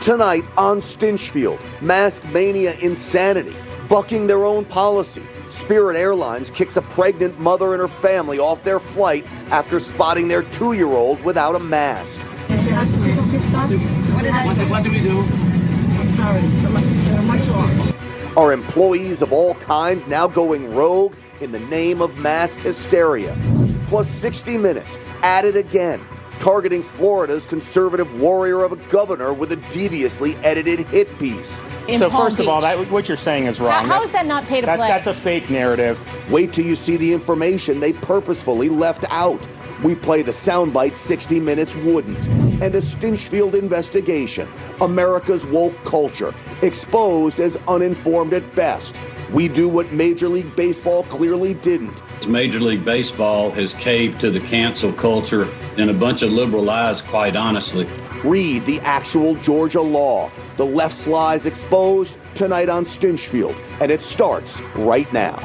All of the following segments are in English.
Tonight on Stinchfield, mask mania insanity, bucking their own policy. Spirit Airlines kicks a pregnant mother and her family off their flight after spotting their 2-year-old without a mask. What did we do? I'm sorry. Are employees of all kinds now going rogue in the name of mask hysteria? Plus 60 Minutes at it again, targeting Florida's conservative warrior of a governor with a deviously edited hit piece. So first of all, what you're saying is wrong. How is that not pay to play? That's a fake narrative. Wait till you see the information they purposefully left out. We play the soundbite 60 Minutes wouldn't. And a Stinchfield investigation, America's woke culture, exposed as uninformed at best. We do what Major League Baseball clearly didn't. Major League Baseball has caved to the cancel culture and a bunch of liberal lies, quite honestly. Read the actual Georgia law. The left's lies exposed tonight on Stinchfield, and it starts right now.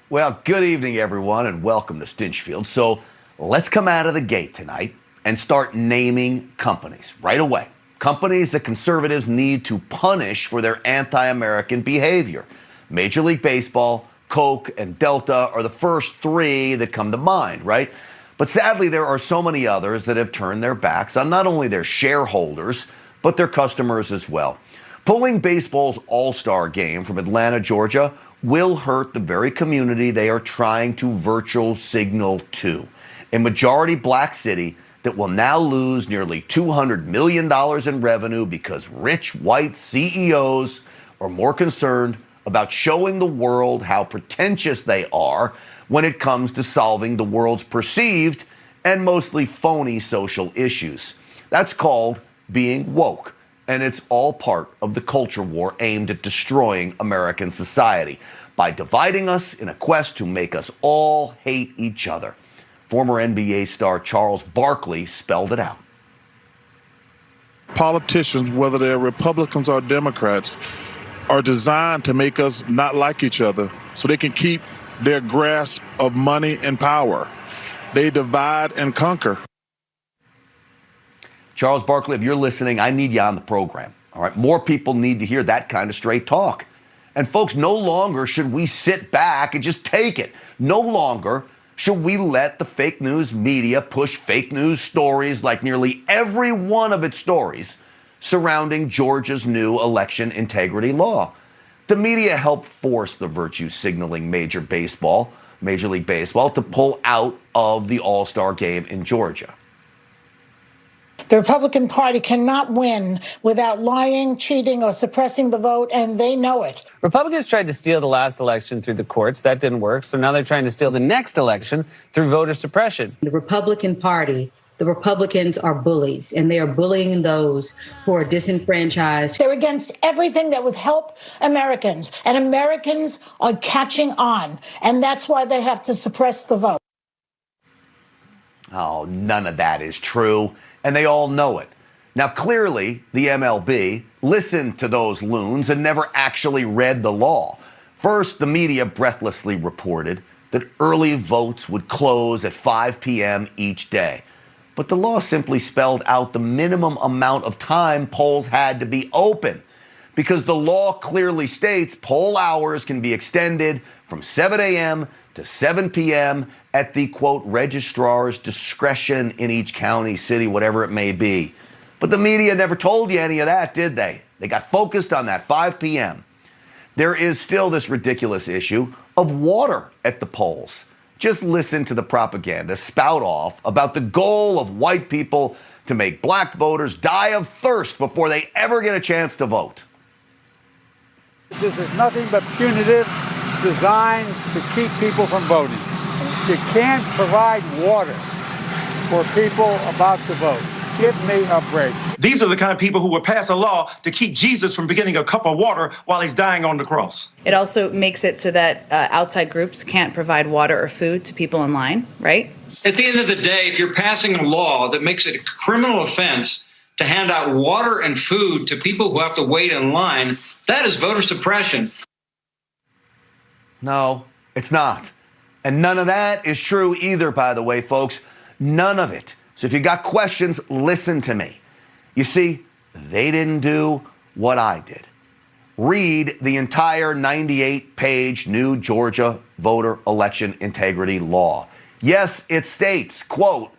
Well, good evening, everyone, and welcome to Stinchfield. So let's come out of the gate tonight and start naming companies right away. Companies that conservatives need to punish for their anti-American behavior. Major League Baseball, Coke, and Delta are the first three that come to mind, right? But sadly, there are so many others that have turned their backs on not only their shareholders, but their customers as well. Pulling baseball's all-star game from Atlanta, Georgia, will hurt the very community they are trying to virtual signal to. A majority black city that will now lose nearly $200 million in revenue because rich white CEOs are more concerned about showing the world how pretentious they are when it comes to solving the world's perceived and mostly phony social issues. That's called being woke, and it's all part of the culture war aimed at destroying American society by dividing us in a quest to make us all hate each other. Former NBA star Charles Barkley spelled it out. Politicians, whether they're Republicans or Democrats, are designed to make us not like each other so they can keep their grasp of money and power. They divide and conquer. Charles Barkley, if you're listening, I need you on the program. All right, more people need to hear that kind of straight talk. And folks, no longer should we sit back and just take it. No longer should we let the fake news media push fake news stories like nearly every one of its stories surrounding Georgia's new election integrity law. The media helped force the virtue signaling Major League Baseball, to pull out of the All-Star game in Georgia. The Republican Party cannot win without lying, cheating, or suppressing the vote, and they know it. Republicans tried to steal the last election through the courts. That didn't work. So now they're trying to steal the next election through voter suppression. The Republican Party, the Republicans are bullies, and they are bullying those who are disenfranchised. They're against everything that would help Americans, and Americans are catching on, and that's why they have to suppress the vote. Oh, none of that is true, and they all know it. Now, clearly, the MLB listened to those loons and never actually read the law. First, the media breathlessly reported that early votes would close at 5 p.m. each day. But the law simply spelled out the minimum amount of time polls had to be open, because the law clearly states poll hours can be extended from 7 a.m. to 7 p.m. at the, quote, registrar's discretion in each county, city, whatever it may be. But the media never told you any of that, did they? They got focused on that 5 p.m. There is still this ridiculous issue of water at the polls. Just listen to the propaganda spout off about the goal of white people to make black voters die of thirst before they ever get a chance to vote. This is nothing but punitive, designed to keep people from voting. You can't provide water for people about to vote. Give me a break. These are the kind of people who would pass a law to keep Jesus from getting a cup of water while he's dying on the cross. It also makes it so that outside groups can't provide water or food to people in line, right? At the end of the day, if you're passing a law that makes it a criminal offense to hand out water and food to people who have to wait in line, that is voter suppression. No, it's not. And none of that is true either, by the way, folks. None of it. So if you got questions, listen to me. You see, they didn't do what I did. Read the entire 98-page new Georgia voter election integrity law. Yes, it states, quote,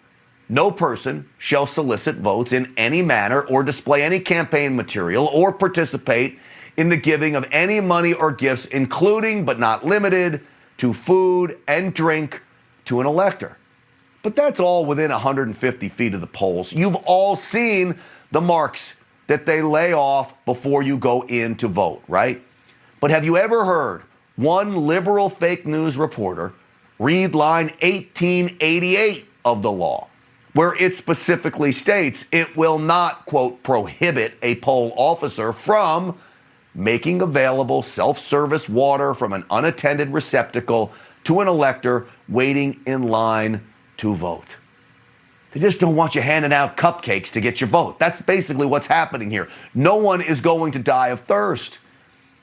no person shall solicit votes in any manner or display any campaign material or participate in the giving of any money or gifts, including but not limited to food and drink to an elector. But that's all within 150 feet of the polls. You've all seen the marks that they lay off before you go in to vote, right? But have you ever heard one liberal fake news reporter read line 1888 of the law, where it specifically states it will not, quote, prohibit a poll officer from making available self-service water from an unattended receptacle to an elector waiting in line to vote? They just don't want you handing out cupcakes to get your vote. That's basically what's happening here. No one is going to die of thirst.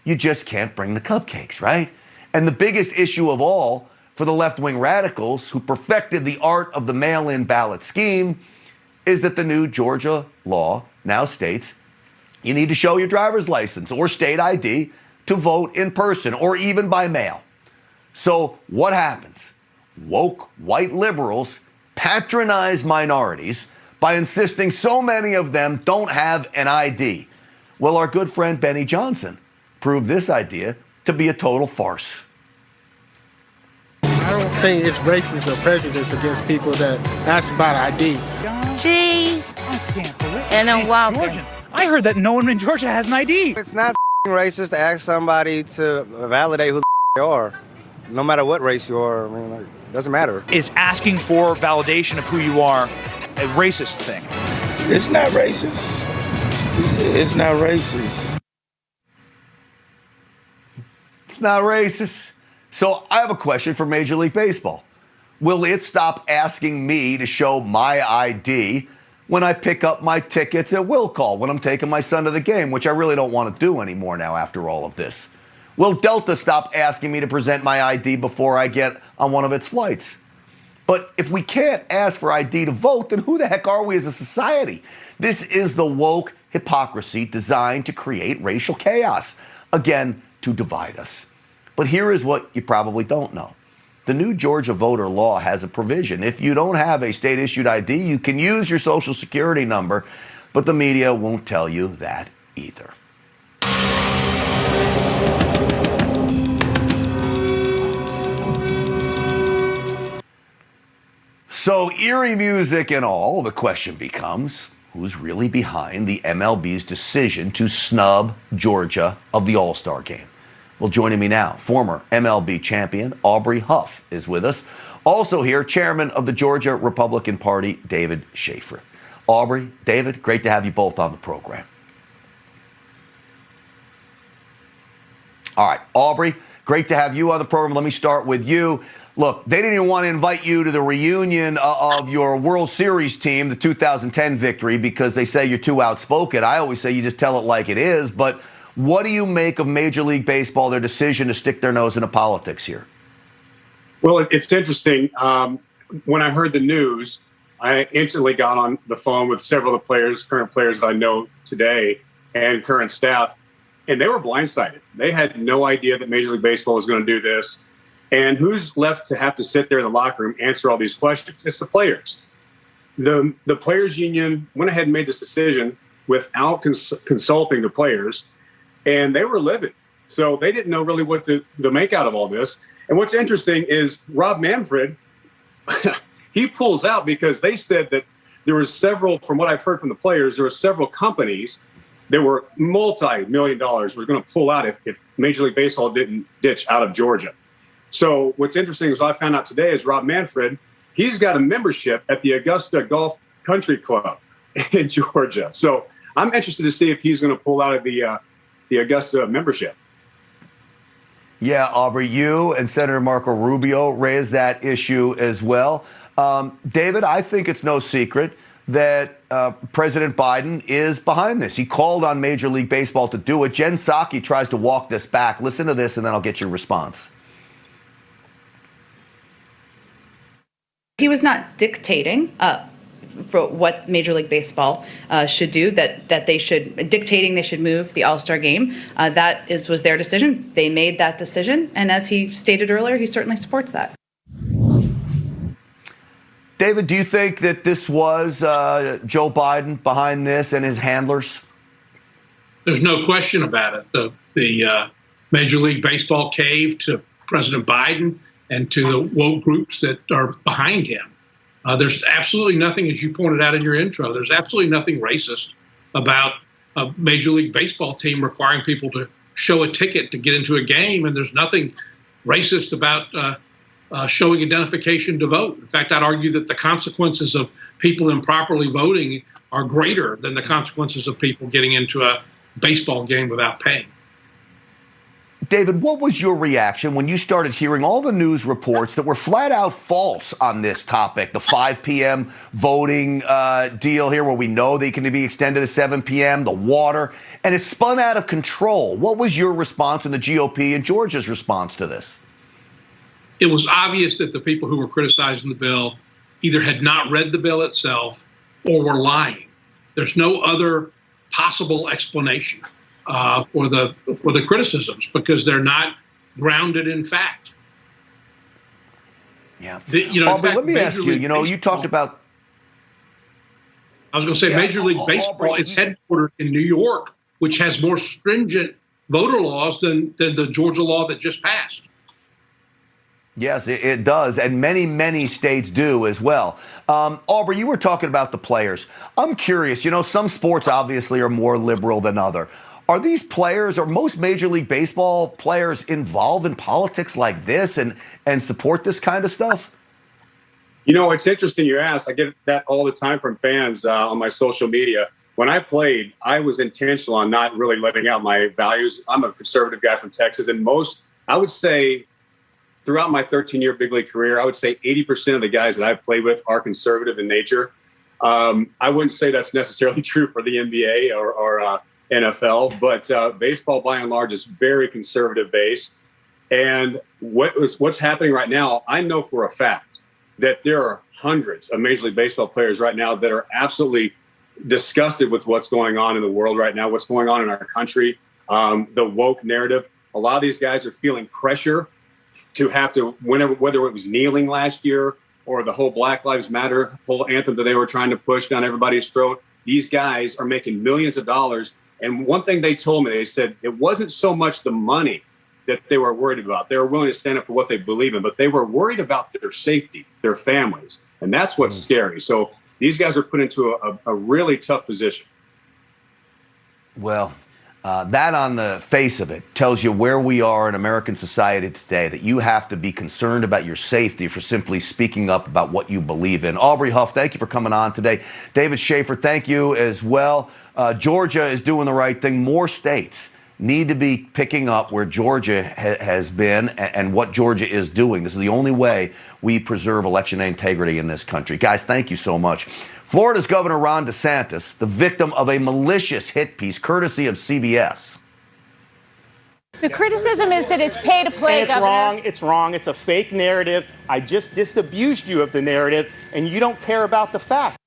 You just can't bring the cupcakes, right? And the biggest issue of all for the left-wing radicals who perfected the art of the mail-in ballot scheme is that the new Georgia law now states you need to show your driver's license or state ID to vote in person or even by mail. So what happens? Woke white liberals patronize minorities by insisting so many of them don't have an ID. Well, our good friend Benny Johnson proved this idea to be a total farce. I don't think it's racist or prejudice against people that ask about ID. Cheese. I can't believe it. And a Whopper. Georgia. I heard that no one in Georgia has an ID. It's not racist to ask somebody to validate who they are, no matter what race you are. I mean, like, it doesn't matter. Is asking for validation of who you are a racist thing? It's not racist. It's not racist. It's not racist. So I have a question for Major League Baseball. Will it stop asking me to show my ID when I pick up my tickets at will call, when I'm taking my son to the game, which I really don't want to do anymore now after all of this? Will Delta stop asking me to present my ID before I get on one of its flights? But if we can't ask for ID to vote, then who the heck are we as a society? This is the woke hypocrisy designed to create racial chaos, again, to divide us. But here is what you probably don't know. The new Georgia voter law has a provision. If you don't have a state-issued ID, you can use your social security number, but the media won't tell you that either. So, eerie music and all, the question becomes, who's really behind the MLB's decision to snub Georgia of the All-Star game? Well, joining me now, former MLB champion Aubrey Huff is with us. Also here, chairman of the Georgia Republican Party, David Schaefer. Aubrey, David, great to have you both on the program. All right, Aubrey, great to have you on the program. Let me start with you. Look, they didn't even want to invite you to the reunion of your World Series team, the 2010 victory, because they say you're too outspoken. I always say you just tell it like it is, but what do you make of Major League Baseball, their decision to stick their nose into politics here? Well, it's interesting. When I heard the news, I instantly got on the phone with several of the players, current players that I know today, and current staff, and they were blindsided. They had no idea that Major League Baseball was going to do this. And who's left to have to sit there in the locker room, answer all these questions? It's the players. The players union went ahead and made this decision without consulting the players, and they were livid. So they didn't know really what to make out of all this. And what's interesting is Rob Manfred, he pulls out because they said that there were several, from what I've heard from the players, there were several companies that were multi-million dollars were going to pull out if Major League Baseball didn't ditch out of Georgia. So what's interesting is what I found out today is Rob Manfred, he's got a membership at the Augusta Golf Country Club in Georgia. So I'm interested to see if he's going to pull out of the Augusta membership. Yeah, Aubrey, you and Senator Marco Rubio raised that issue as well. David, I think it's no secret that President Biden is behind this. He called on Major League Baseball to do it. Jen Psaki tries to walk this back. Listen to this, and then I'll get your response. He was not dictating for what Major League Baseball should do, that they should move the All-Star game. That was their decision. They made that decision, and as he stated earlier, he certainly supports that. David, do you think that this was Joe Biden behind this and his handlers? There's no question about it. The Major League Baseball caved to President Biden and to the woke groups that are behind him. There's absolutely nothing, as you pointed out in your intro, there's absolutely nothing racist about a Major League Baseball team requiring people to show a ticket to get into a game, and there's nothing racist about showing identification to vote. In fact, I'd argue that the consequences of people improperly voting are greater than the consequences of people getting into a baseball game without paying. David, what was your reaction when you started hearing all the news reports that were flat out false on this topic? The 5 p.m. voting deal here where we know they can be extended to 7 p.m., the water, and it spun out of control. What was your response and the GOP and Georgia's response to this? It was obvious that the people who were criticizing the bill either had not read the bill itself or were lying. There's no other possible explanation for the criticisms, because they're not grounded in fact. Yeah. Let me ask you, you talked about... I was going to say Major League Baseball is headquartered in New York, which has more stringent voter laws than the Georgia law that just passed. Yes, it does, and many, many states do as well. Aubrey, you were talking about the players. I'm curious, some sports obviously are more liberal than other. Are these players, or most Major League Baseball players, involved in politics like this and support this kind of stuff? It's interesting you ask. I get that all the time from fans on my social media. When I played, I was intentional on not really letting out my values. I'm a conservative guy from Texas, and I would say, throughout my 13-year big league career, I would say 80% of the guys that I've played with are conservative in nature. I wouldn't say that's necessarily true for the NBA or NFL, but baseball by and large is very conservative based. And what's happening right now, I know for a fact that there are hundreds of Major League Baseball players right now that are absolutely disgusted with what's going on in the world right now, what's going on in our country, the woke narrative. A lot of these guys are feeling pressure to have to, whether it was kneeling last year or the whole Black Lives Matter whole anthem that they were trying to push down everybody's throat. These guys are making millions of dollars. And one thing they told me, they said it wasn't so much the money that they were worried about. They were willing to stand up for what they believe in, but they were worried about their safety, their families. And that's what's scary. So these guys are put into a really tough position. Well, that on the face of it tells you where we are in American society today, that you have to be concerned about your safety for simply speaking up about what you believe in. Aubrey Huff, thank you for coming on today. David Schaefer, thank you as well. Georgia is doing the right thing. More states need to be picking up where Georgia has been and what Georgia is doing. This is the only way we preserve election integrity in this country. Guys, thank you so much. Florida's Governor Ron DeSantis, the victim of a malicious hit piece courtesy of CBS. The criticism is that it's pay to play, It's Governor. wrong. It's wrong. It's a fake narrative. I just disabused you of the narrative, and you don't care about the facts.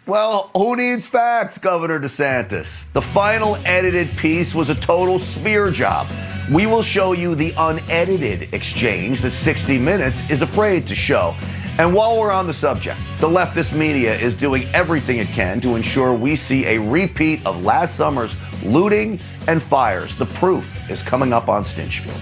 Well, who needs facts, Governor DeSantis? The final edited piece was a total smear job. We will show you the unedited exchange that 60 Minutes is afraid to show. And while we're on the subject, the leftist media is doing everything it can to ensure we see a repeat of last summer's looting and fires. The proof is coming up on Stinchfield.